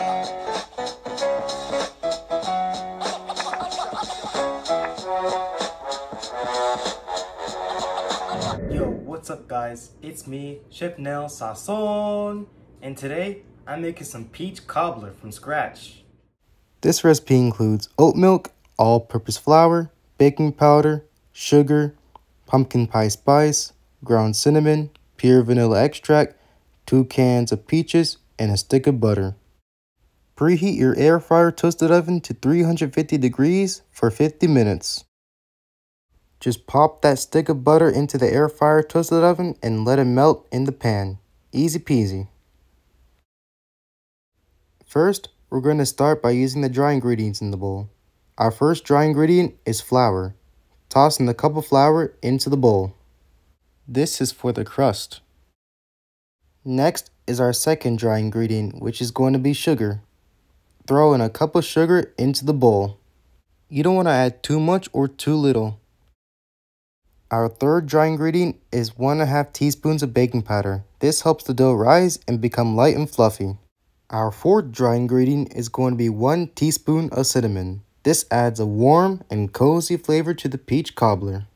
Yo, what's up guys? It's me, Chef Nel Sazon, and today I'm making some peach cobbler from scratch. This recipe includes oat milk, all-purpose flour, baking powder, sugar, pumpkin pie spice, ground cinnamon, pure vanilla extract, 2 cans of peaches, and a stick of butter. Preheat your air fryer toasted oven to 350 degrees for 50 minutes. Just pop that stick of butter into the air fryer toasted oven and let it melt in the pan. Easy peasy. First, we're going to start by using the dry ingredients in the bowl. Our first dry ingredient is flour. Toss in a cup of flour into the bowl. This is for the crust. Next is our second dry ingredient, which is going to be sugar. Throw in a cup of sugar into the bowl. You don't want to add too much or too little. Our third dry ingredient is 1.5 teaspoons of baking powder. This helps the dough rise and become light and fluffy. Our fourth dry ingredient is going to be 1 teaspoon of cinnamon. This adds a warm and cozy flavor to the peach cobbler.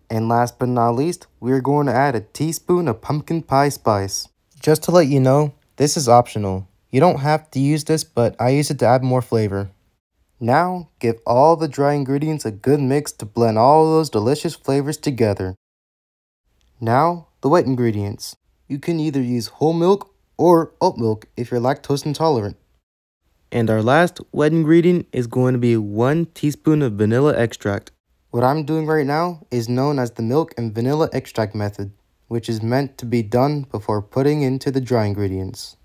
And last but not least, we are going to add a teaspoon of pumpkin pie spice. Just to let you know, this is optional. You don't have to use this, but I use it to add more flavor. Now, give all the dry ingredients a good mix to blend all those delicious flavors together. Now, the wet ingredients. You can either use whole milk or oat milk if you're lactose intolerant. And our last wet ingredient is going to be 1 teaspoon of vanilla extract. What I'm doing right now is known as the milk and vanilla extract method, which is meant to be done before putting into the dry ingredients.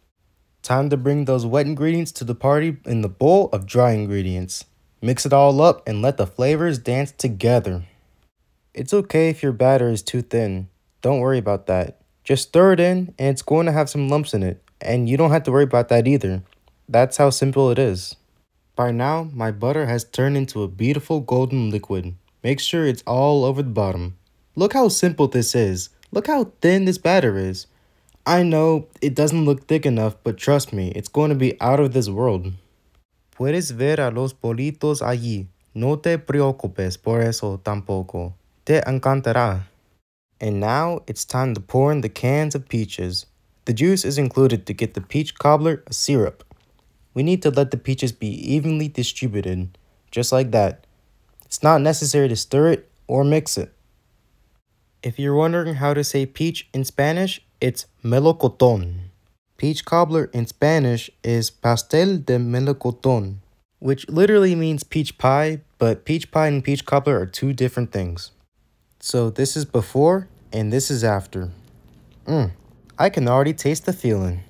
Time to bring those wet ingredients to the party in the bowl of dry ingredients. Mix it all up and let the flavors dance together. It's okay if your batter is too thin. Don't worry about that. Just stir it in and it's going to have some lumps in it. And you don't have to worry about that either. That's how simple it is. By now, my butter has turned into a beautiful golden liquid. Make sure it's all over the bottom. Look how simple this is. Look how thin this batter is. I know it doesn't look thick enough, but trust me, it's going to be out of this world. Puedes ver a los bolitos allí. No te preocupes por eso tampoco. Te encantará. And now it's time to pour in the cans of peaches. The juice is included to get the peach cobbler a syrup. We need to let the peaches be evenly distributed, just like that. It's not necessary to stir it or mix it. If you're wondering how to say peach in Spanish, it's melocotón. Peach cobbler in Spanish is pastel de melocotón, which literally means peach pie, but peach pie and peach cobbler are 2 different things. So this is before and this is after. I can already taste the feeling.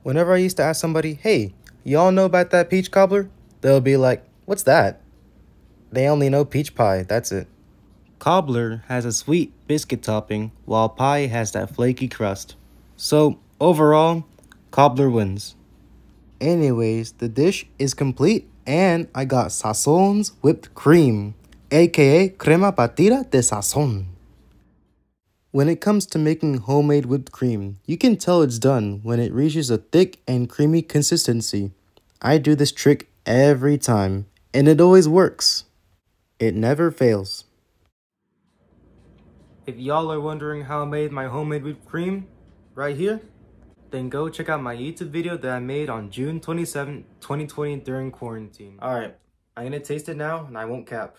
Whenever I used to ask somebody, hey, y'all know about that peach cobbler? They'll be like, what's that? They only know peach pie, that's it. Cobbler has a sweet biscuit topping, while pie has that flaky crust. So, overall, cobbler wins. Anyways, the dish is complete and I got Sazon's whipped cream, aka crema batida de sazón. When it comes to making homemade whipped cream, you can tell it's done when it reaches a thick and creamy consistency. I do this trick every time, and it always works. It never fails. If y'all are wondering how I made my homemade whipped cream, right here, then go check out my YouTube video that I made on June 27, 2020 during quarantine. Alright, I'm gonna taste it now and I won't cap.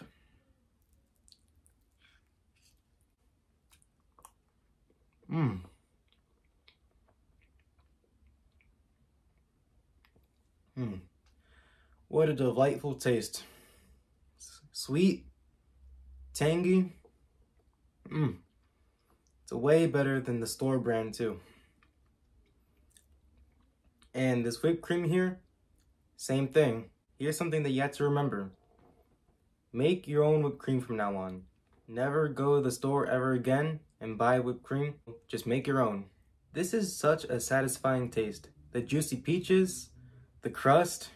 What a delightful taste. Sweet, tangy. It's way better than the store brand too. And this whipped cream here, same thing. Here's something that you have to remember. Make your own whipped cream from now on. Never go to the store ever again and buy whipped cream. Just make your own. This is such a satisfying taste. The juicy peaches, the crust,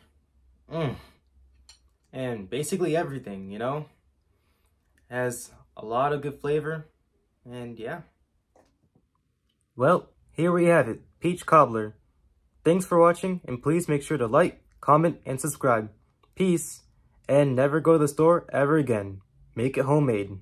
and basically everything, you know? Has a lot of good flavor, and yeah. Well, here we have it, peach cobbler. Thanks for watching, and please make sure to like, comment, and subscribe. Peace, and never go to the store ever again. Make it homemade.